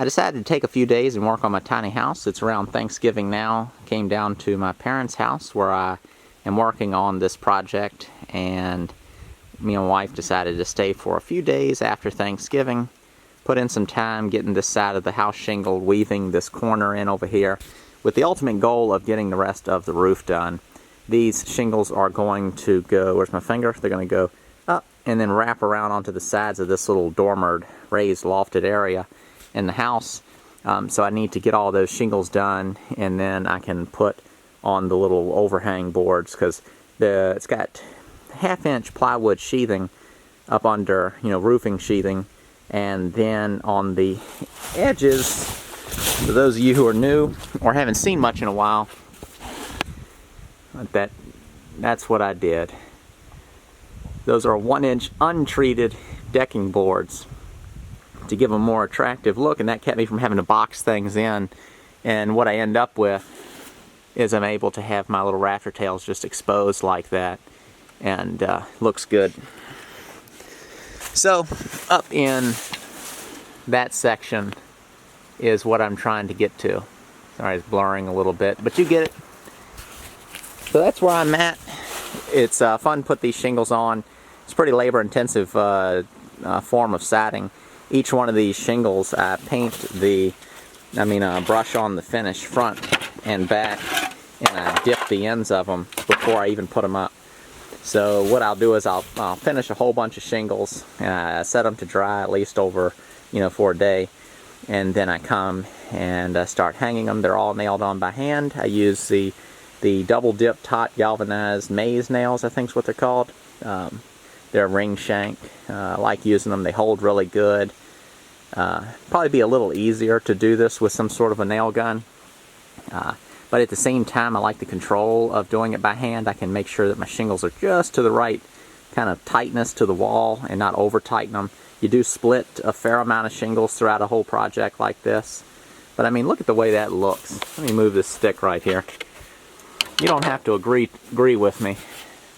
I decided to take a few days and work on my tiny house. It's around Thanksgiving now. Came down to my parents' house where I am working on this project, and me and my wife decided to stay for a few days after Thanksgiving. Put in some time getting this side of the house shingled, weaving this corner in over here, with the ultimate goal of getting the rest of the roof done. These shingles are going to go, where's my finger? They're going to go up and then wrap around onto the sides of this little dormered, raised, lofted area in the house. So I need to get all those shingles done, and then I can put on the little overhang boards, because it's got 1/2-inch plywood sheathing up under, roofing sheathing. And then on the edges, for those of you who are new or haven't seen much in a while, that's what I did. Those are 1-inch untreated decking boards to give a more attractive look, and that kept me from having to box things in. And what I end up with is I'm able to have my little rafter tails just exposed like that, and looks good. So up in that section is what I'm trying to get to. Sorry, it's blurring a little bit, but you get it. So that's where I'm at. It's fun to put these shingles on. It's a pretty labor-intensive form of siding. Each one of these shingles, I brush on the finish front and back, and I dip the ends of them before I even put them up. So what I'll do is I'll finish a whole bunch of shingles, and I set them to dry at least over, for a day, and then I come and start hanging them. They're all nailed on by hand. I use the double dipped hot galvanized maze nails, I think is what they're called. They're ring shank. I like using them. They hold really good. Probably be a little easier to do this with some sort of a nail gun. But at the same time, I like the control of doing it by hand. I can make sure that my shingles are just to the right kind of tightness to the wall and not over tighten them. You do split a fair amount of shingles throughout a whole project like this. But I mean, look at the way that looks. Let me move this stick right here. You don't have to agree with me,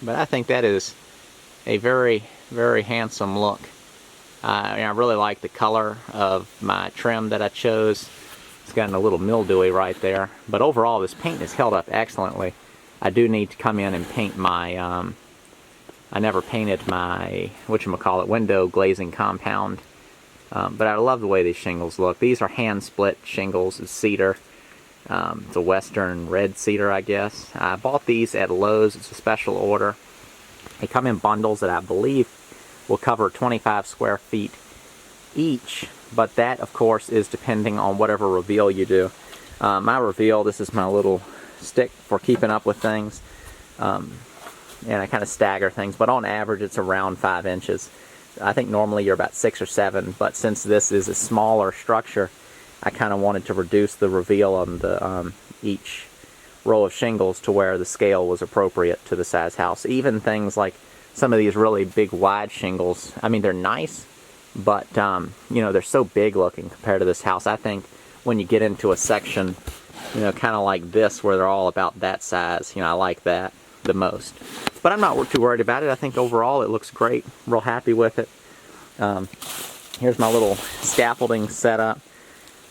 but I think that is a very, very handsome look. I really like the color of my trim that I chose. It's gotten a little mildewy right there, but overall this paint has held up excellently. I do need to come in and paint my, I never painted my, window glazing compound, but I love the way these shingles look. These are hand split shingles. It's cedar. It's a western red cedar, I guess. I bought these at Lowe's. It's a special order. They come in bundles that I believe will cover 25 square feet each, but that of course is depending on whatever reveal you do. My reveal, this is my little stick for keeping up with things, and I kind of stagger things, but on average it's around 5 inches. I think normally you're about 6 or 7, but since this is a smaller structure, I kind of wanted to reduce the reveal on the each row of shingles to where the scale was appropriate to the size house. Even things like some of these really big wide shingles, I mean, they're nice, but they're so big looking compared to this house. I think when you get into a section, kind of like this, where they're all about that size, I like that the most. But I'm not too worried about it. I think overall it looks great. Real happy with it. Here's my little scaffolding setup.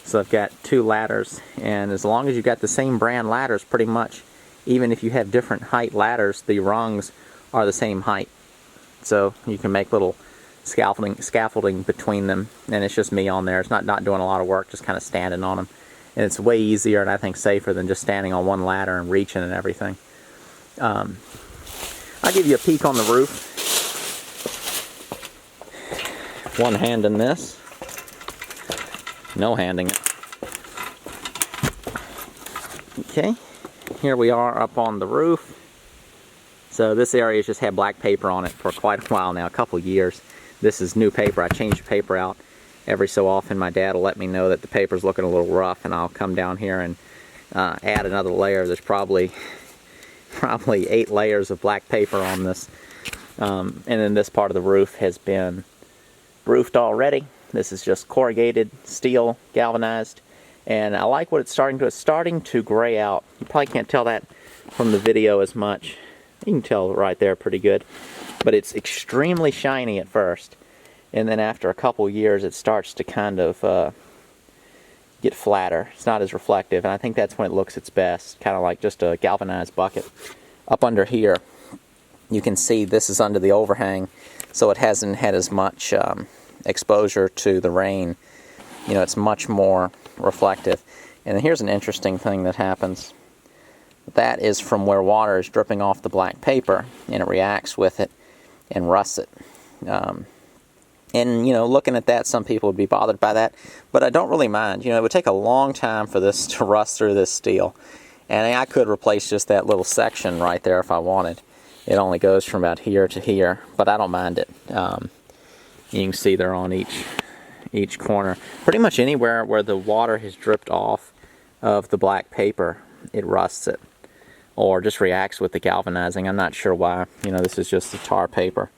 So I've got 2 ladders, and as long as you've got the same brand ladders, pretty much, even if you have different height ladders, the rungs are the same height. So you can make little scaffolding between them, and it's just me on there. It's not doing a lot of work, just kind of standing on them. And it's way easier and I think safer than just standing on one ladder and reaching and everything. I'll give you a peek on the roof. One hand in this. No handing it. Okay, here we are up on the roof. So this area has just had black paper on it for quite a while now, a couple years. This is new paper. I change the paper out every so often. My dad will let me know that the paper's looking a little rough, and I'll come down here and add another layer. There's probably 8 layers of black paper on this. And then this part of the roof has been roofed already. This is just corrugated steel, galvanized, and I like what it's starting to do. It's starting to gray out. You probably can't tell that from the video as much. You can tell right there pretty good. But it's extremely shiny at first, and then after a couple years it starts to kind of get flatter. It's not as reflective, and I think that's when it looks its best, kind of like just a galvanized bucket. Up under here, you can see this is under the overhang, so it hasn't had as much exposure to the rain. You know, it's much more reflective. And here's an interesting thing that happens. That is from where water is dripping off the black paper, and it reacts with it and rusts it. And, you know, looking at that, some people would be bothered by that, but I don't really mind. You know, it would take a long time for this to rust through this steel, and I could replace just that little section right there if I wanted. It only goes from about here to here, but I don't mind it. You can see they're on each corner. Pretty much anywhere where the water has dripped off of the black paper, it rusts it, or just reacts with the galvanizing. I'm not sure why. You know, this is just the tar paper.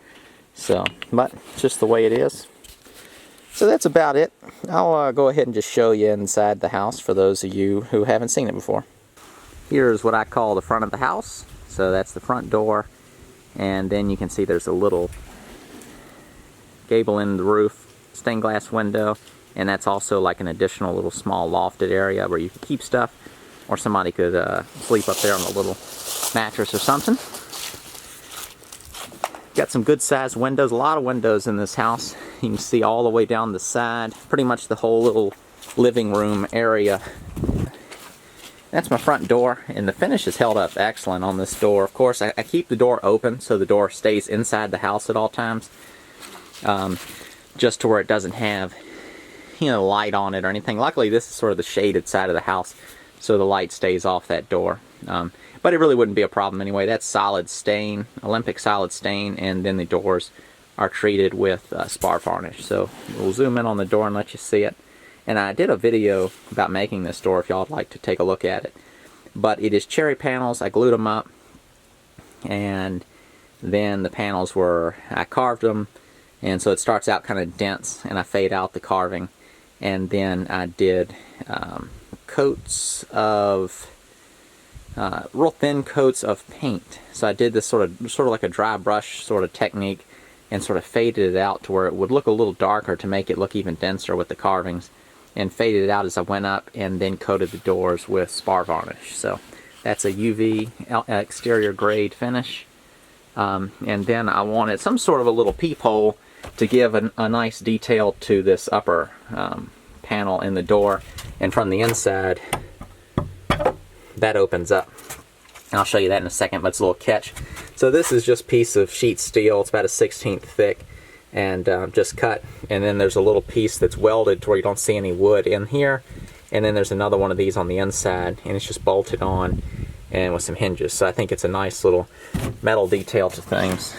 So, but it's just the way it is. So that's about it. I'll go ahead and just show you inside the house for those of you who haven't seen it before. Here's what I call the front of the house. So that's the front door, and then you can see there's a little gable in the roof, stained glass window, and that's also like an additional little small lofted area where you can keep stuff, or somebody could sleep up there on a little mattress or something. Got some good sized windows, a lot of windows in this house. You can see all the way down the side, pretty much the whole little living room area. That's my front door, and the finish is held up excellent on this door. Of course, I keep the door open so the door stays inside the house at all times, just to where it doesn't have, you know, light on it or anything. Luckily, this is sort of the shaded side of the house, so the light stays off that door. But it really wouldn't be a problem anyway. That's solid stain, Olympic solid stain, and then the doors are treated with spar varnish. So we'll zoom in on the door and let you see it. And I did a video about making this door if y'all would like to take a look at it. But it is cherry panels. I glued them up, and then the panels I carved them, and so it starts out kind of dense, and I fade out the carving. And then I did coats of real thin coats of paint. So I did this sort of like a dry brush sort of technique, and sort of faded it out to where it would look a little darker to make it look even denser with the carvings, and faded it out as I went up, and then coated the doors with spar varnish. So that's a UV exterior grade finish. And then I wanted some sort of a little peephole to give a nice detail to this upper panel in the door, and from the inside that opens up. And I'll show you that in a second, but it's a little catch. So this is just a piece of sheet steel. It's about a 1/16 thick, and just cut. And then there's a little piece that's welded to where you don't see any wood in here. And then there's another one of these on the inside, and it's just bolted on and with some hinges. So I think it's a nice little metal detail to things.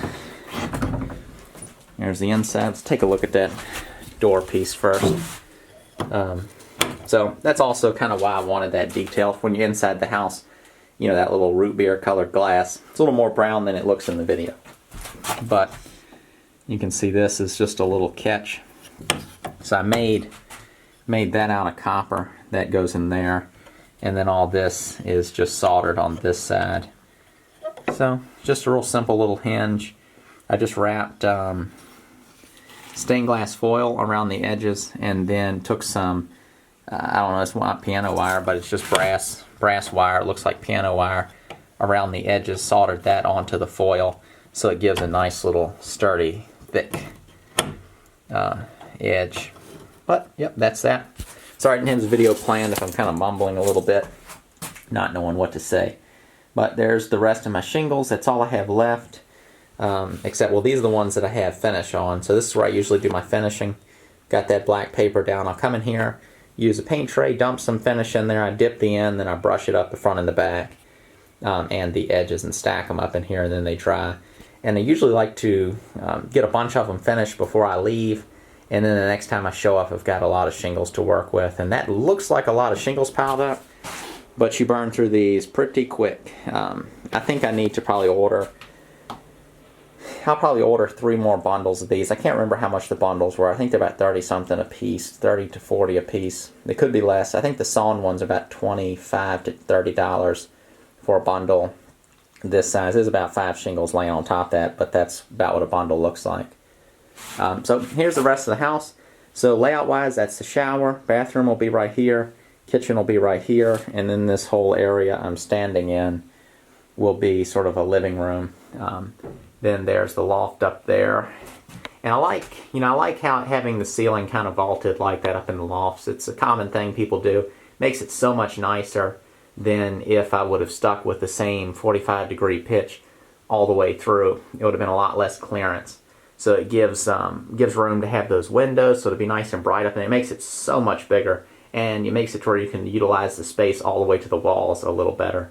There's the inside. Let's take a look at that door piece first. So that's also kind of why I wanted that detail. When you're inside the house, you know, that little root beer colored glass, it's a little more brown than it looks in the video. But you can see this is just a little catch. So I made that out of copper. That goes in there. And then all this is just soldered on this side. So just a real simple little hinge. I just wrapped stained glass foil around the edges, and then took some I don't know, it's not piano wire, but it's just brass wire. It looks like piano wire around the edges. Soldered that onto the foil, so it gives a nice little sturdy, thick edge. But yep, that's that. Sorry I didn't have this video planned if I'm kind of mumbling a little bit, not knowing what to say. But there's the rest of my shingles. That's all I have left. Except, well, these are the ones that I have finish on. So this is where I usually do my finishing. Got that black paper down. I'll come in here, use a paint tray, dump some finish in there. I dip the end, then I brush it up the front and the back, and the edges, and stack them up in here, and then they dry. And I usually like to get a bunch of them finished before I leave, and then the next time I show up I've got a lot of shingles to work with. And that looks like a lot of shingles piled up, but you burn through these pretty quick. I think I need to probably order, I'll probably order 3 more bundles of these. I can't remember how much the bundles were. I think they're about 30 something a piece, 30 to 40 a piece. They could be less. I think the sawn one's about $25 to $30 for a bundle this size. There's about 5 shingles laying on top of that, but that's about what a bundle looks like. So here's the rest of the house. So layout wise, that's the shower. Bathroom will be right here. Kitchen will be right here. And then this whole area I'm standing in will be sort of a living room. Then there's the loft up there. And I like how having the ceiling kind of vaulted like that up in the lofts. It's a common thing people do. Makes it so much nicer than if I would have stuck with the same 45-degree pitch all the way through. It would have been a lot less clearance. So it gives room to have those windows, so it'll be nice and bright up, and it makes it so much bigger. And it makes it to where you can utilize the space all the way to the walls a little better.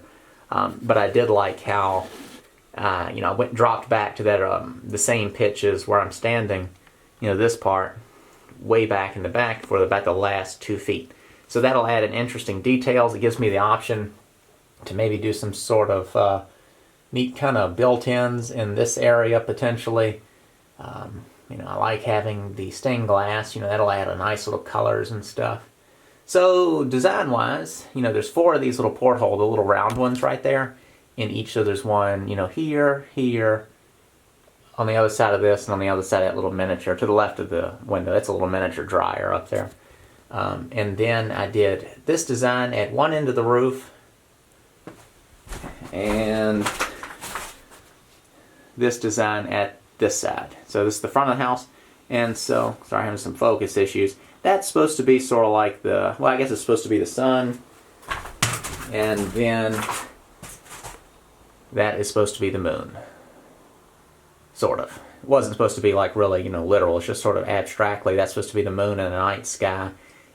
But I did like how I dropped back to that the same pitch as where I'm standing. This part way back in the back for about the last 2 feet. So that'll add an interesting details. It gives me the option to maybe do some sort of neat kind of built-ins in this area potentially. I like having the stained glass. That'll add a nice little colors and stuff. So design-wise, there's 4 of these little porthole, the little round ones right there in each. So there's one, here, on the other side of this, and on the other side of that little miniature to the left of the window. That's a little miniature dryer up there. And then I did this design at one end of the roof, and this design at this side. So this is the front of the house, and so, sorry, I'm having some focus issues. That's supposed to be sort of like I guess it's supposed to be the sun, and then that is supposed to be the moon. Sort of. It wasn't supposed to be like really, literal. It's just sort of abstractly. That's supposed to be the moon and the night sky,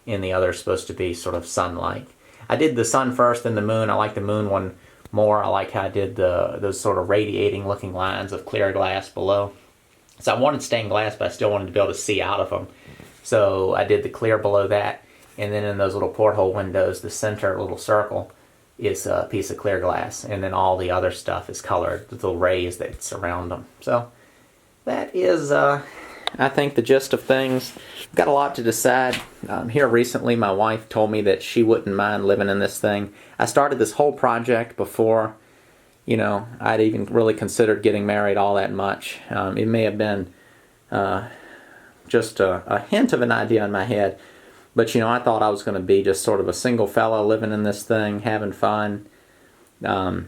and the other is supposed to be sort of sun-like. I did the sun first, then the moon. I like the moon one more. I like how I did those sort of radiating looking lines of clear glass below. So I wanted stained glass, but I still wanted to be able to see out of them. So I did the clear below that, and then in those little porthole windows, the center little circle is a piece of clear glass, and then all the other stuff is colored with little rays that surround them. So that is, I think, the gist of things. I've got a lot to decide. Here recently, my wife told me that she wouldn't mind living in this thing. I started this whole project before, I'd even really considered getting married all that much. It may have been just a hint of an idea in my head. But, I thought I was going to be just sort of a single fella living in this thing, having fun. A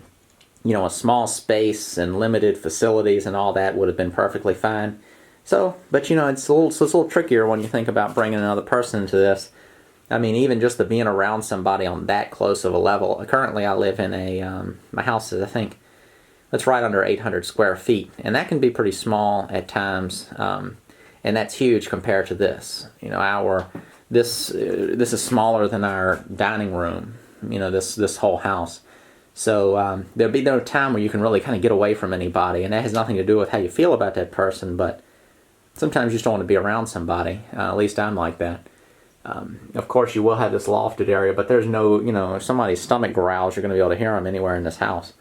small space and limited facilities and all that would have been perfectly fine. So, but it's a little trickier when you think about bringing another person into this. I mean, even just the being around somebody on that close of a level. Currently, I live in my house is, I think, it's right under 800 square feet. And that can be pretty small at times. And that's huge compared to this. This is smaller than our dining room, this whole house. So there'll be no time where you can really kind of get away from anybody, and that has nothing to do with how you feel about that person, but sometimes you just don't want to be around somebody. At least I'm like that. Of course, you will have this lofted area, but there's no, if somebody's stomach growls, you're going to be able to hear them anywhere in this house.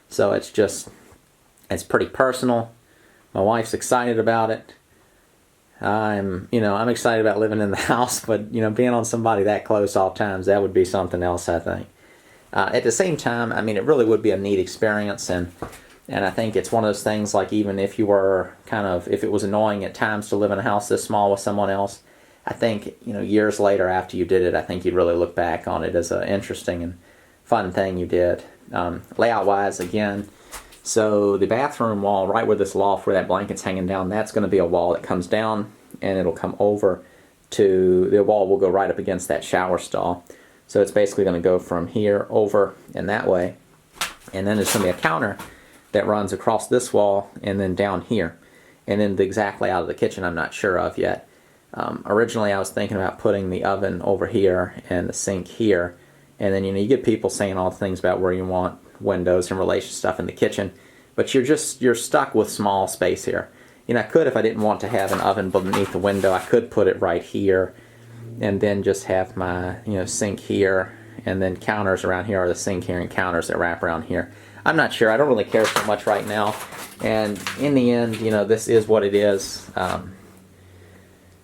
So it's pretty personal. My wife's excited about it. I'm excited about living in the house, but, being on somebody that close all times, that would be something else, I think. At the same time, I mean, it really would be a neat experience, and I think it's one of those things, like, even if you were if it was annoying at times to live in a house this small with someone else, I think, years later after you did it, I think you'd really look back on it as an interesting and fun thing you did. Layout-wise, again, so the bathroom wall, right where this loft, where that blanket's hanging down, that's going to be a wall that comes down, and it'll come over to, the wall will go right up against that shower stall. So it's basically going to go from here over and that way. And then there's going to be a counter that runs across this wall and then down here. And then the exact layout of the kitchen I'm not sure of yet. Originally I was thinking about putting the oven over here and the sink here. And then, you get people saying all the things about where you want windows and relation stuff in the kitchen. But you're stuck with small space here. I could, if I didn't want to have an oven beneath the window, I could put it right here. And then just have my, sink here, and then counters around here, or the sink here and counters that wrap around here. I'm not sure. I don't really care so much right now. And in the end, this is what it is.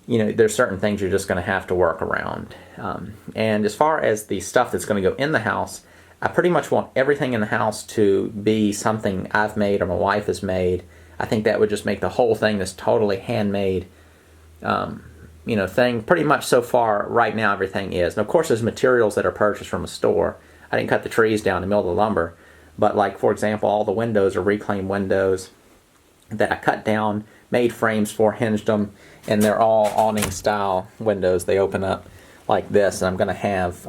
There's certain things you're just going to have to work around. And as far as the stuff that's going to go in the house, I pretty much want everything in the house to be something I've made or my wife has made. I think that would just make the whole thing this totally handmade thing. Pretty much so far right now everything is. And of course there's materials that are purchased from a store. I didn't cut the trees down to mill the lumber, but like for example all the windows are reclaimed windows that I cut down, made frames for, hinged them, and they're all awning style windows. They open up like this, and I'm going to have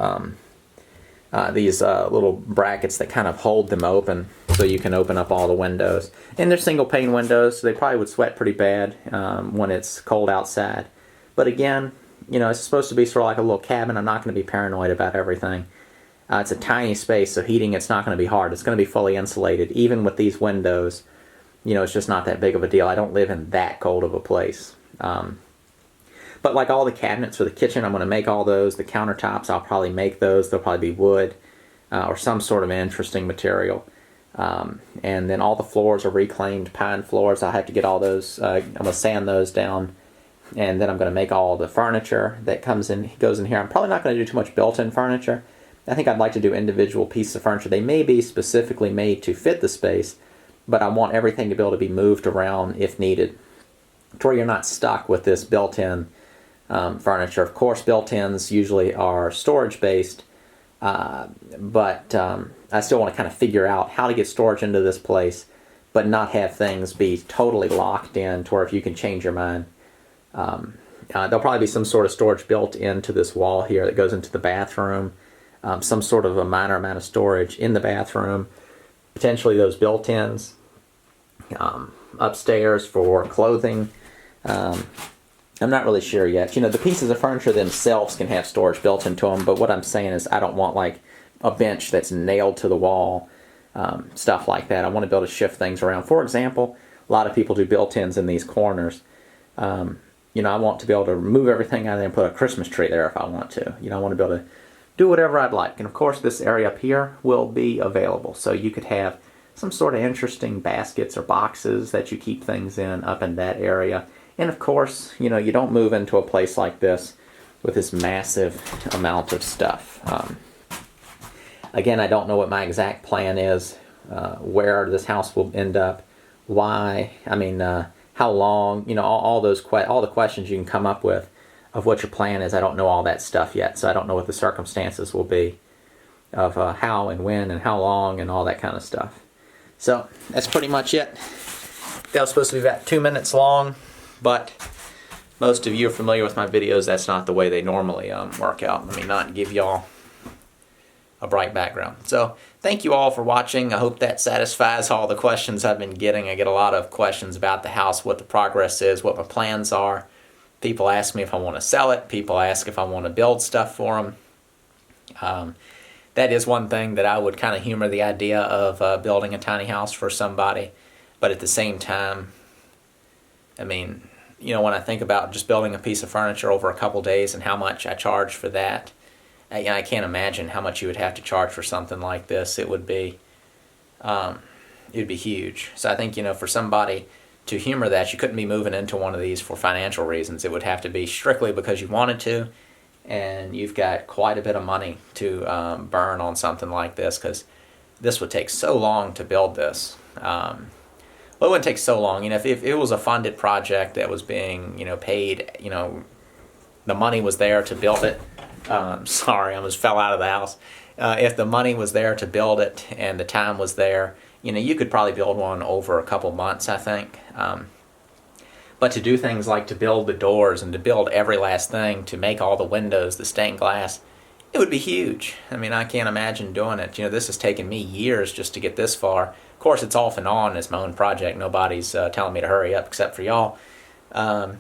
these little brackets that kind of hold them open so you can open up all the windows. And they're single pane windows, so they probably would sweat pretty bad when it's cold outside. But again, it's supposed to be sort of like a little cabin. I'm not going to be paranoid about everything. It's a tiny space, so heating, it's not going to be hard. It's going to be fully insulated. Even with these windows, it's just not that big of a deal. I don't live in that cold of a place. But like all the cabinets for the kitchen, I'm going to make all those. The countertops, I'll probably make those. They'll probably be wood or some sort of interesting material. And then all the floors are reclaimed pine floors. I'll have to get all those. I'm going to sand those down. And then I'm going to make all the furniture that goes in here. I'm probably not going to do too much built-in furniture. I think I'd like to do individual pieces of furniture. They may be specifically made to fit the space, but I want everything to be able to be moved around if needed, to where you're not stuck with this built-in furniture. Of course, built-ins usually are storage-based, but I still want to kind of figure out how to get storage into this place, but not have things be totally locked in to where if you can change your mind. There'll probably be some sort of storage built into this wall here that goes into the bathroom, some sort of a minor amount of storage in the bathroom, potentially those built-ins, upstairs for clothing. I'm not really sure yet. The pieces of furniture themselves can have storage built into them, but what I'm saying is I don't want like a bench that's nailed to the wall, stuff like that. I want to be able to shift things around. For example, a lot of people do built-ins in these corners. I want to be able to remove everything out of there and put a Christmas tree there if I want to. I want to be able to do whatever I'd like. And of course this area up here will be available. So you could have some sort of interesting baskets or boxes that you keep things in up in that area. And of course, you don't move into a place like this with this massive amount of stuff. Again, I don't know what my exact plan is, where this house will end up, why, how long, all the questions you can come up with of what your plan is. I don't know all that stuff yet, so I don't know what the circumstances will be of how and when and how long and all that kind of stuff. So that's pretty much it. That was supposed to be about 2 minutes long, but most of you are familiar with my videos. That's not the way they normally work out. Let me not give y'all a bright background. So thank you all for watching. I hope that satisfies all the questions I've been getting. I get a lot of questions about the house, what the progress is, what my plans are. People ask me if I want to sell it. People ask if I want to build stuff for them. That is one thing that I would kind of humor the idea of building a tiny house for somebody. But at the same time, when I think about just building a piece of furniture over a couple days and how much I charge for that, I can't imagine how much you would have to charge for something like this. It would be huge. So I think, for somebody to humor that, you couldn't be moving into one of these for financial reasons. It would have to be strictly because you wanted to, and you've got quite a bit of money to burn on something like this, because this would take so long to build this. Well, it wouldn't take so long. If it was a funded project that was being, paid, the money was there to build it. Sorry, I almost fell out of the house. If the money was there to build it and the time was there, you could probably build one over a couple months, I think. But to do things like to build the doors and to build every last thing, to make all the windows, the stained glass, it would be huge. I can't imagine doing it. This has taken me years just to get this far. Of course, it's off and on. It's my own project. Nobody's telling me to hurry up except for y'all. Yeah.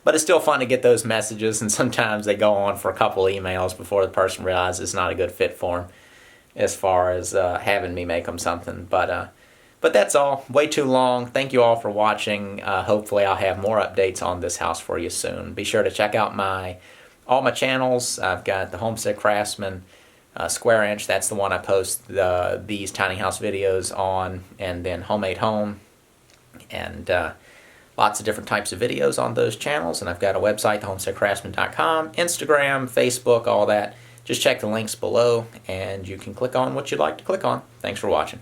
But it's still fun to get those messages, and sometimes they go on for a couple emails before the person realizes it's not a good fit for them as far as having me make them something. But that's all. Way too long. Thank you all for watching. Hopefully I'll have more updates on this house for you soon. Be sure to check out all my channels. I've got the Homestead Craftsman, Square Inch. That's the one I post these tiny house videos on, and then Homemade Home, and lots of different types of videos on those channels. And I've got a website, thehomesteadcraftsman.com, Instagram, Facebook, all that. Just check the links below, and you can click on what you'd like to click on. Thanks for watching.